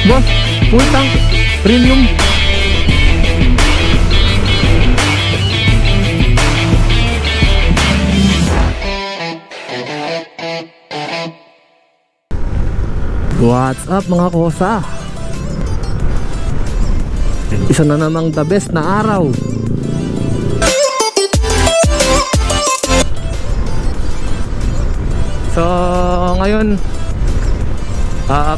Boss, full tank, premium. What's up mga kosa? Isa na namang the best na araw. So ngayon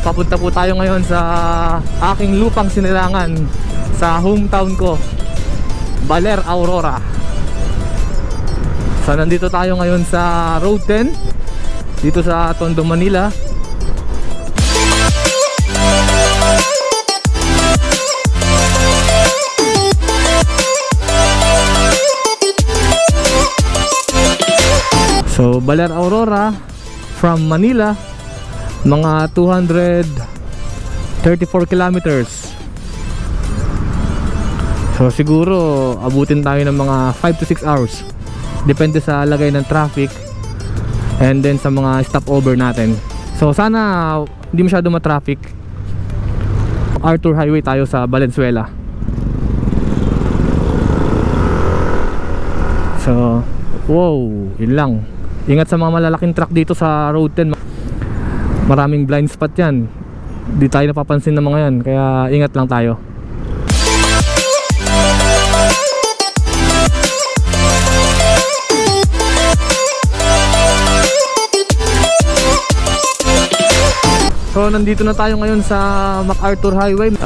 papunta po tayo ngayon sa aking lupang sinilangan sa hometown ko, Baler, Aurora. So nandito tayo ngayon sa Road 10 dito sa Tondo, Manila. So Baler, Aurora from Manila, mga 234 kilometers. So siguro abutin tayo ng mga 5 to 6 hours, depende sa lagay ng traffic and then sa mga stopover natin. So sana hindi masyado ma-traffic. Arthur Highway tayo sa Valenzuela. So wow, yun lang. Ingat sa mga malalaking truck dito sa Road 10. Maraming blind spot yan. Di tayo napapansin ng mga yan, kaya ingat lang tayo. So nandito na tayo ngayon sa MacArthur Highway.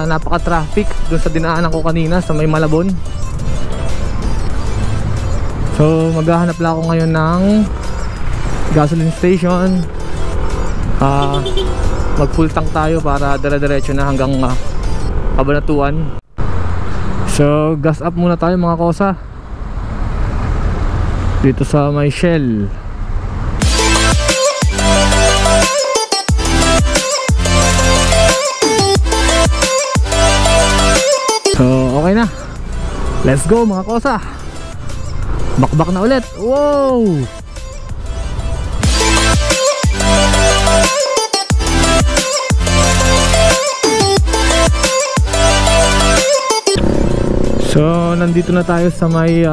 Napaka-traffic doon sa dinaanan ko kanina sa may Malabon. So maghahanap lang ako ngayon ng gasoline station. Mag full tank tayo para dire-diretso na hanggang Cabanatuan. So gas up muna tayo mga kosa dito sa may Shell. So okay na, let's go mga kosa. Bakbak na ulit. Wow! So nandito na tayo sa may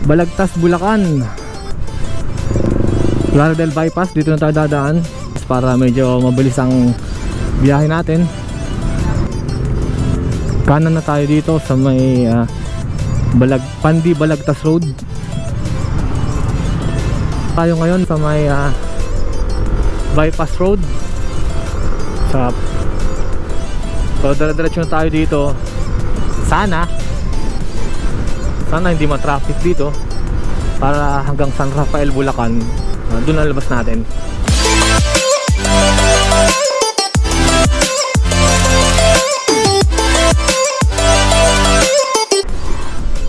Balagtas, Bulacan, Plaridel Bypass. Dito na tayo dadaan para medyo mabilis ang biyahe natin. Kanan na tayo dito sa may Pandi Balagtas Road. Tayo ngayon sa may Bypass Road. So dire-diretso na tayo dito. Sana hindi ma-traffic dito para hanggang San Rafael, Bulacan. Doon na labas natin.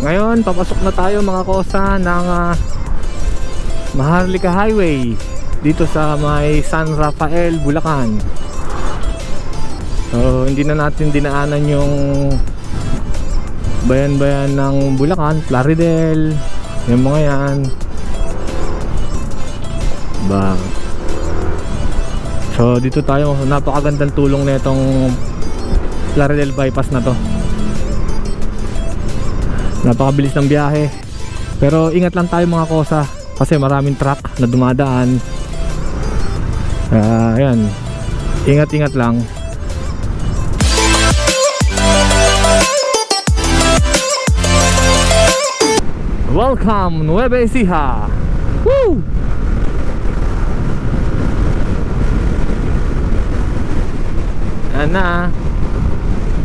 Ngayon papasok na tayo mga kosa ng Maharlika Highway dito sa may San Rafael, Bulacan. So hindi na natin dinaanan yung bayan-bayan ng Bulacan, Plaridel, yung mga yan ba. So dito tayo, napakagandang tulong na itong Plaridel Bypass na to. Napakabilis ng biyahe, pero ingat lang tayo mga kosa kasi maraming truck na dumadaan. Ayan, ingat-ingat lang. Welcome Nueva Ecija. Woo! Ayan na,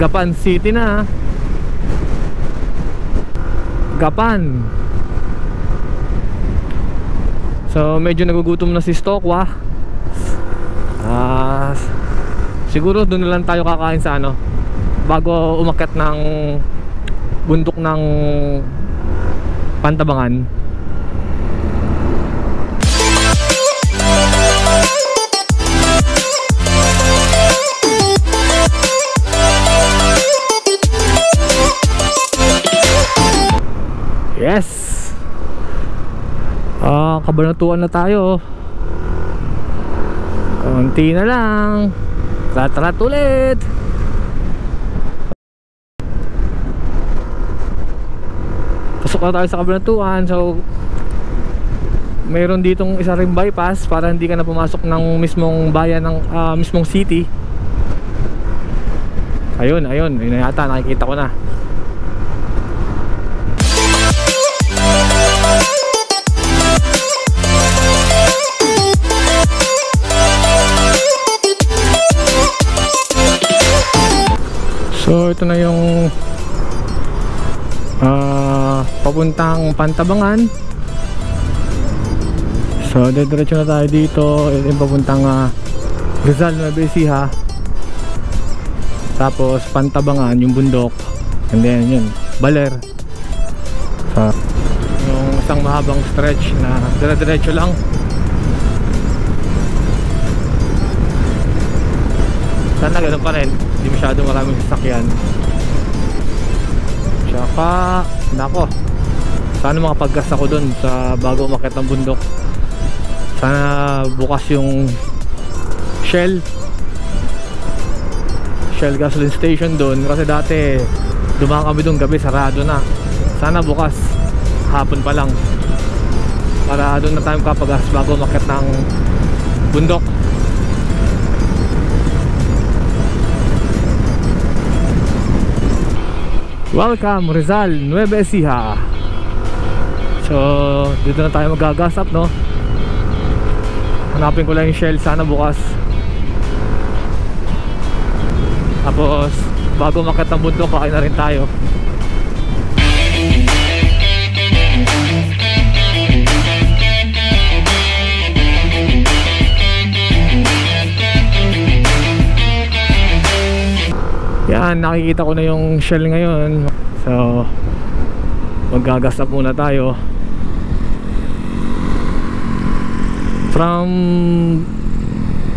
Gapan City na. Gapan. So medyo nagugutom na si Stokwa. Siguro doon na lang tayo kakain sa ano bago umakyat ng bundok ng Pantabangan. Yes. Cabanatuan na tayo. Konti na lang. Rat ulit. Pasok na tayo sa Cabanatuan. So mayroon ditong isa ring bypass para hindi ka na pumasok ng mismong bayan ng mismong city. Ayun na yata, nakikita ko na. So ito na yung papuntang Pantabangan. So diretso na tayo dito. Ito yung papuntang Rizal, Nueva Ecija. Tapos Pantabangan yung bundok. And then yun, Baler. So yung isang mahabang stretch na diretso lang. Sana ganun pa rin, hindi masyado maraming sasakyan. Tsaka nako, sana makapag-gas ako dun sa bago umakyat ng bundok. Sana bukas yung Shell gasoline station dun, kasi dati dumaan kami dun gabi, sarado na. Sana bukas hapon pa lang para dun na tayo kapag-gas bago umakyat ng bundok. Welcome Rizal, Nueva Ecija. So dito na tayo mag-gas up, no? Hanapin ko lang yung Shell, sana bukas. Tapos bago umakyat ng bundok, kain na rin tayo. Yan, nakikita ko na yung Shell ngayon. So mag-gas up muna tayo. From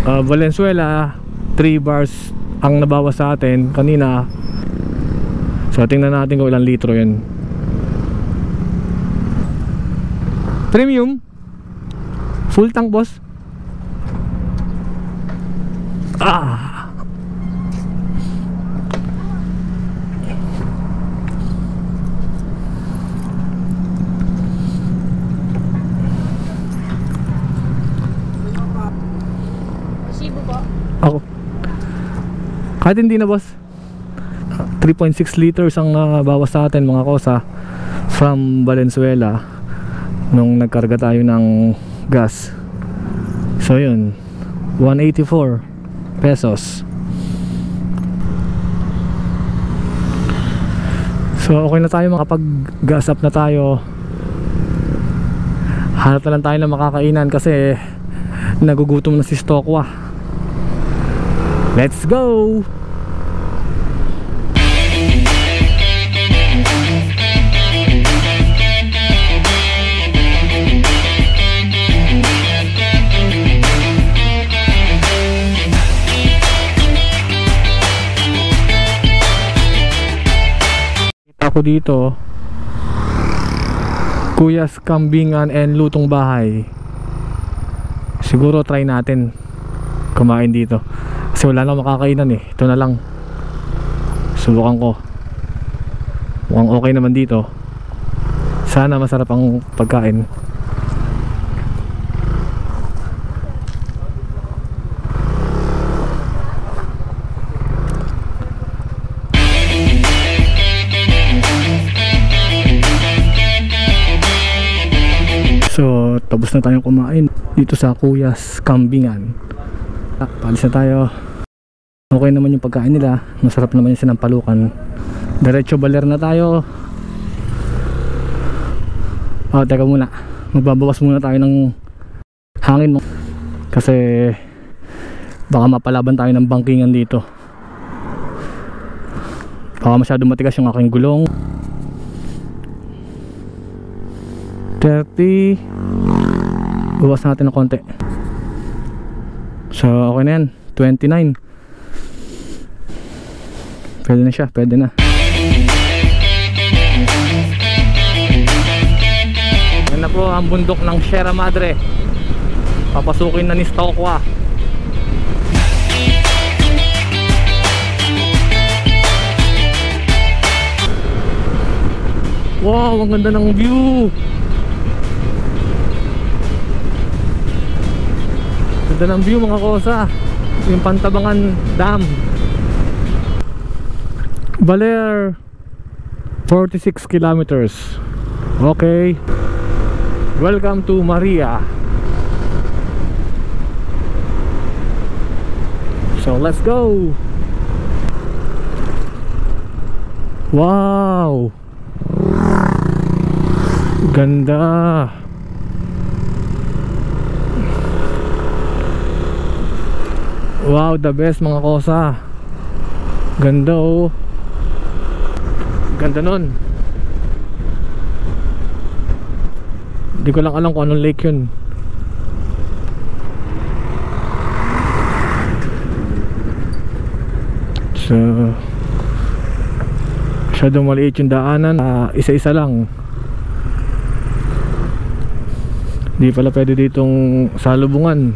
Valenzuela, 3 bars ang nabawas sa atin kanina. So tingnan natin kung ilang litro yun. Premium full tank, boss. Ako. Kahit hindi na, boss. 3.6 liters ang bawas sa atin, mga kosa, from Valenzuela nung nagkarga tayo ng gas. So yun, 184 pesos. So okay na tayo, makapag-gas up na tayo. Hanap na lang tayo ng makakainan kasi nagugutom na si Stokwa. Let's go! Kita ko dito Kuyas, Kambingan and Lutong Bahay. Siguro try natin kumain dito kasi wala na makakainan eh. Ito na lang, subukan ko. Mukhang okay naman dito. Sana masarap ang pagkain. So tapos na tayong kumain dito sa Kuyas, Kambingan. Palis na tayo. Okay naman yung pagkain nila, masarap naman yung sinampalukan. Diretso Baler na tayo. Teka muna, magbabawas muna tayo ng hangin kasi baka mapalaban tayo ng bangkingan dito. Baka masyado matigas yung aking gulong. 30. Bawas natin ng konti. So okay na yan, 29. Pwede na siya, pwede na. Yan na po ang bundok ng Sierra Madre. Papasukin na ni Stokwa. Wow, ang ganda ng view. Ganda ng view mga kosa. Yung Pantabangan Dam. Baler, 46 kilometers. Okay. Welcome to Maria. So let's go. Wow, ganda. Wow, the best mga kosa. Ganda oh. Ganda nun. Hindi ko lang alam kung anong lake yun. So masyadong maliit yung daanan, isa-isa lang. Hindi pala pwede ditong salubungan.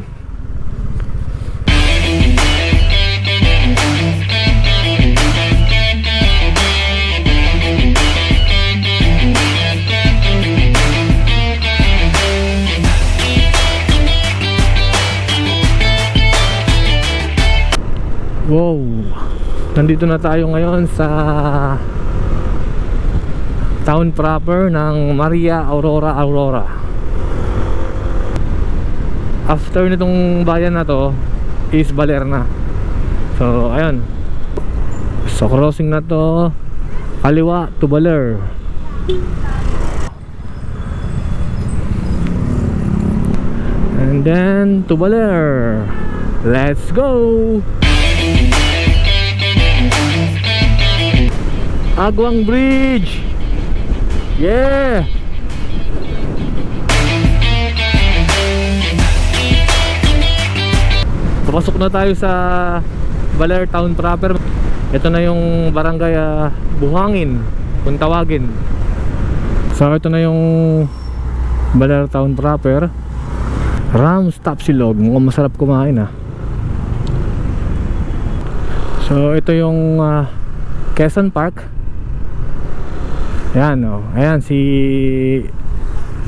Wow, nandito na tayo ngayon sa town proper ng Maria Aurora. After nitong bayan na to is Baler na. So ayun, so crossing na to, kaliwa to Baler. And then to Baler. Let's go. Agwang Bridge. Yeah. Papasok na tayo sa Baler Town proper. Ito na yung barangay Buhangin kung tawagin. So ito na yung Baler Town proper. Rams Tapsilog, mukhang masarap kumain So ito yung Quezon Park. Ayan oh, ayan si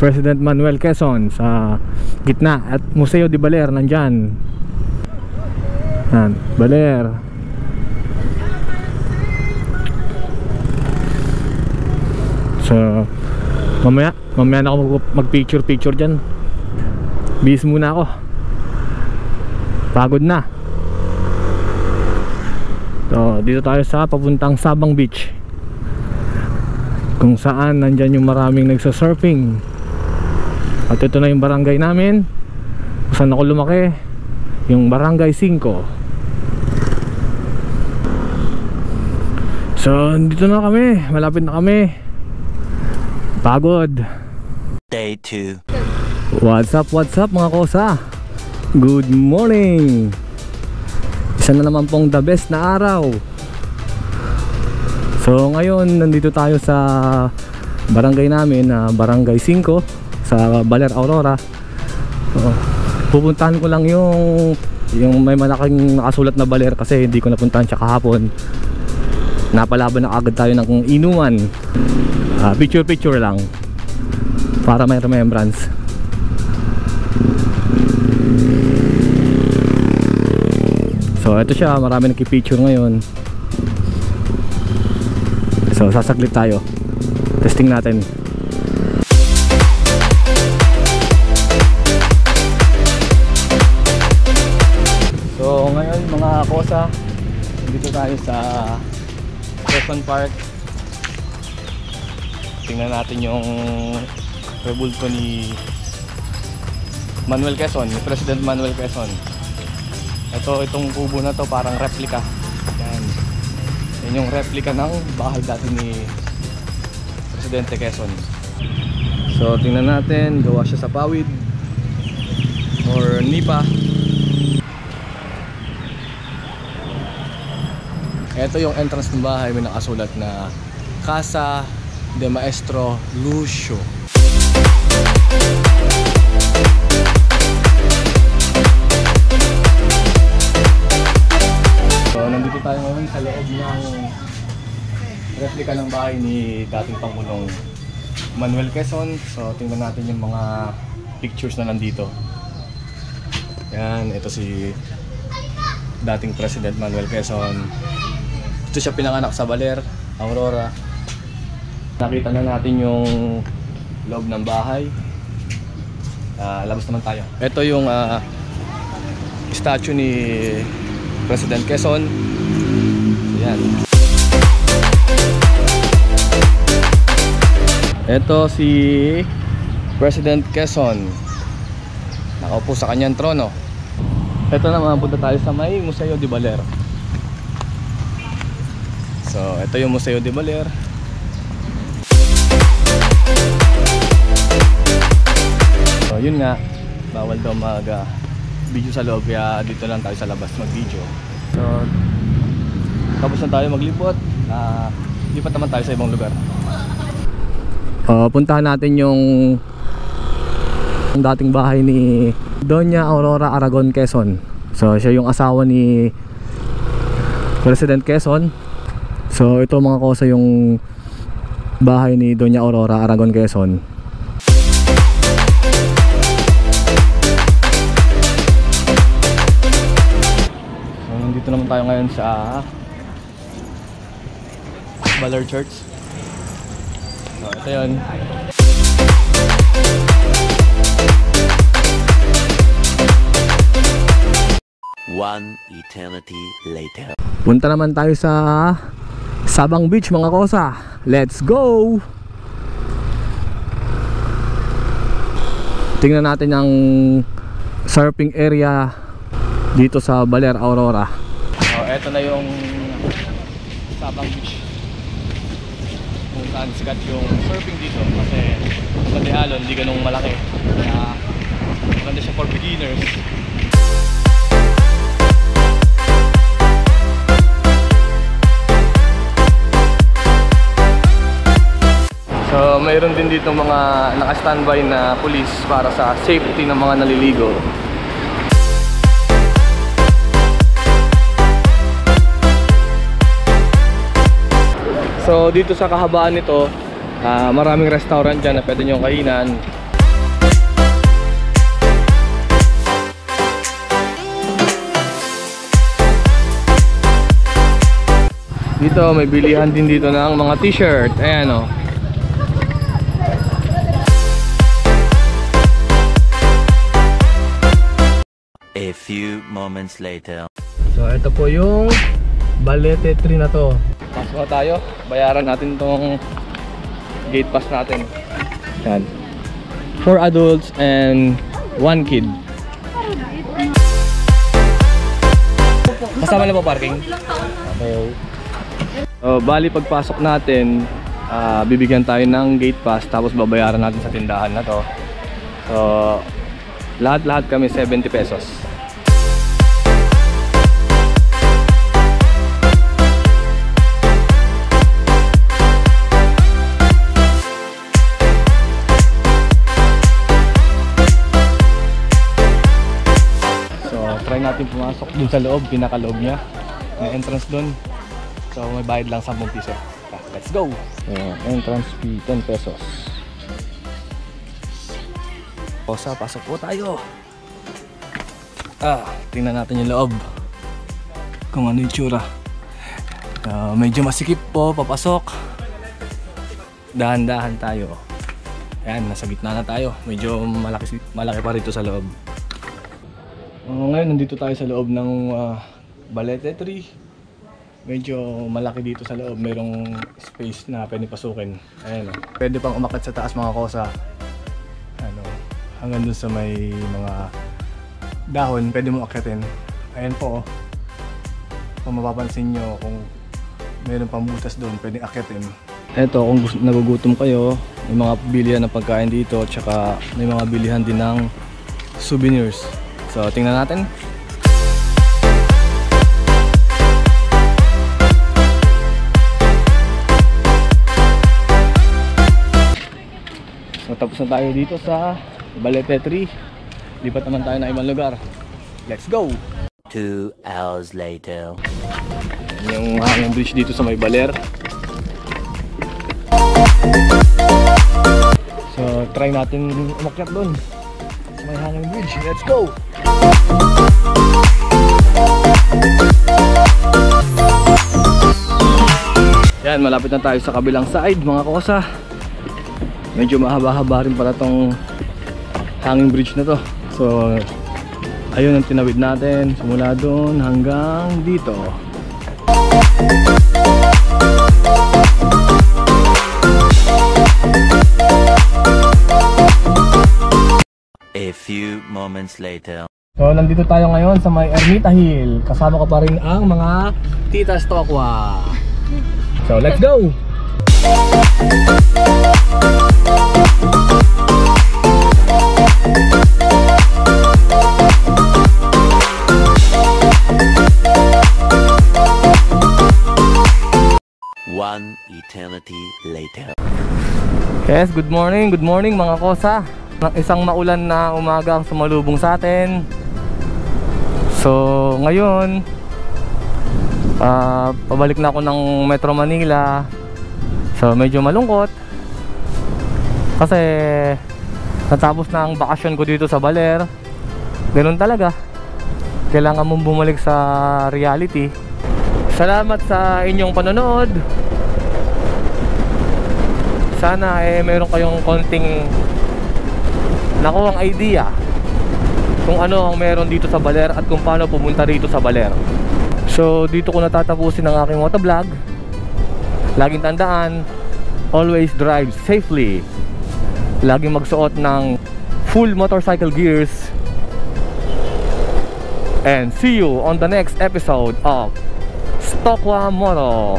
President Manuel Quezon sa gitna, at Museo de Baler nandyan. Ayan, Baler. So mamaya na ako mag picture dyan. Bis muna ako, pagod na. So dito tayo sa papuntang Sabang Beach, kung saan nandyan yung maraming nagsasurfing. At ito na yung barangay namin kung saan ako lumaki, yung Barangay 5. So dito na kami, malapit na kami. Pagod. Day 2. What's up mga kosa? Good morning. Isa na naman pong the best na araw. So ngayon nandito tayo sa barangay namin, Barangay 5 sa Baler Aurora. Pupuntahan ko lang yung may malaking nakasulat na Baler kasi hindi ko napuntahan siya kahapon. Napalaban na agad tayo ng inuman. Picture lang para may remembrance. So ito siya, marami nagki-picture ngayon. So sasaglit tayo, testing natin. So ngayon mga kosa, dito tayo sa Quezon Park. Tingnan natin yung rebulto ni Manuel Quezon, ni President Manuel Quezon. Itong kubo na to parang replica. Yan yung replica ng bahay dati ni Presidente Quezon. So tingnan natin, gawa siya sa pawid or nipa. Ito yung entrance ng bahay, may nakasulat na Casa de Maestro Lucio. So nandito tayo ngayon sa loob ng replika ng bahay ni dating Pangulong Manuel Quezon. So tingnan natin yung mga pictures na nandito. Yan, ito si dating President Manuel Quezon. Ito siya pinanganak sa Baler, Aurora. Nakita na natin yung loob ng bahay. Labas naman tayo. Ito yung statue ni President Quezon. Yan. Ito si President Quezon. Nakaupo sa kanyang trono. Ito naman, punta tayo sa may Museo de Baler. So, ito yung Museo de Baler. So, yun nga, bawal daw mag-video sa loob, kaya dito lang tayo sa labas mag-video. So, tapos na tayo maglipot. Lipat naman tayo sa ibang lugar. Puntahan natin yung dating bahay ni Doña Aurora Aragon Quezon. So siya yung asawa ni President Quezon. So ito mga kosa yung bahay ni Doña Aurora Aragon Quezon. So nandito naman tayo ngayon sa Baler Church. So ito yun. One eternity later. Punta naman tayo sa Sabang Beach mga kosa. Let's go! Tingnan natin ang surfing area dito sa Baler, Aurora. So eto na yung Sabang Beach, kung saan sikat yung surfing dito. Kasi Bandihalon hindi ganung malaki, kaya maganda siya for beginners. So mayroon din dito mga naka-standby na police para sa safety ng mga naliligo. So dito sa kahabaan nito, maraming restaurant dyan na pwede nyong kainan. Dito may bilihan din dito ng mga t-shirt. Ayan o. A few moments later. So ito po yung Balete 3 na to. Pasok na tayo. Bayaran natin tong gate pass natin. Yan. 4 adults and 1 kid. Kasama na po parking? Okay. So, bali pagpasok natin, bibigyan tayo ng gate pass, tapos babayaran natin sa tindahan na to. So lahat kami 70 pesos. Try natin pumasok dun sa loob, pinakaloob niya. May entrance dun. So may bayad lang 10 piso. Let's go! Entrance fee 10 pesos. Kosa, pasok po tayo. Tingnan natin yung loob. Kung ano yung tsura. Medyo masikip po, papasok. Dahan-dahan tayo. Ayan, nasa gitna na tayo. Medyo malaki pa rito sa loob. Ngayon nandito tayo sa loob ng Balete 3. Medyo malaki dito sa loob. Mayroong space na pwede pasukin. Ayan o. Pwede pang umakyat sa taas mga kosa. Hanggang dun sa may mga dahon, pwede mo akyatin. Ayan po. Kung mapapansin nyo, kung mayroon pang butas doon, pwede akyatin. Eto, kung nagugutom kayo, may mga bilihan ng pagkain dito. Tsaka may mga bilihan din ng souvenirs. So, tingnan natin. So, tapos na tayo dito sa Balete 3. Lipat naman tayo ng ibang lugar. Let's go! 2 hours later. Yung hanging bridge dito sa may Baler. So try natin umakyat doon sa may hanging bridge. Let's go! Yan, malapit na tayo sa kabilang side mga kosa. Medyo mahaba-haba rin pala tong hanging bridge na to. So ayun ang tinawid natin simula doon hanggang dito. A few moments later. So nandito tayo ngayon sa may Ermita Hill. Kasama ko pa rin ang mga Tita Stokwa. So let's go! One eternity later. Yes, good morning mga kosa. Isang maulan na umaga ang sumalubong sa atin. So ngayon pabalik na ako ng Metro Manila. So medyo malungkot kasi natapos na ang bakasyon ko dito sa Baler. Ganun talaga, kailangan mong bumalik sa reality. Salamat sa inyong panonood. Sana mayroon kayong konting nakuhang idea kung ano ang meron dito sa Baler at kung paano pumunta rito sa Baler. So dito ko natatapusin ang aking motovlog. Laging tandaan, always drive safely. Laging magsuot ng full motorcycle gears. And see you on the next episode of Stokwa Moto.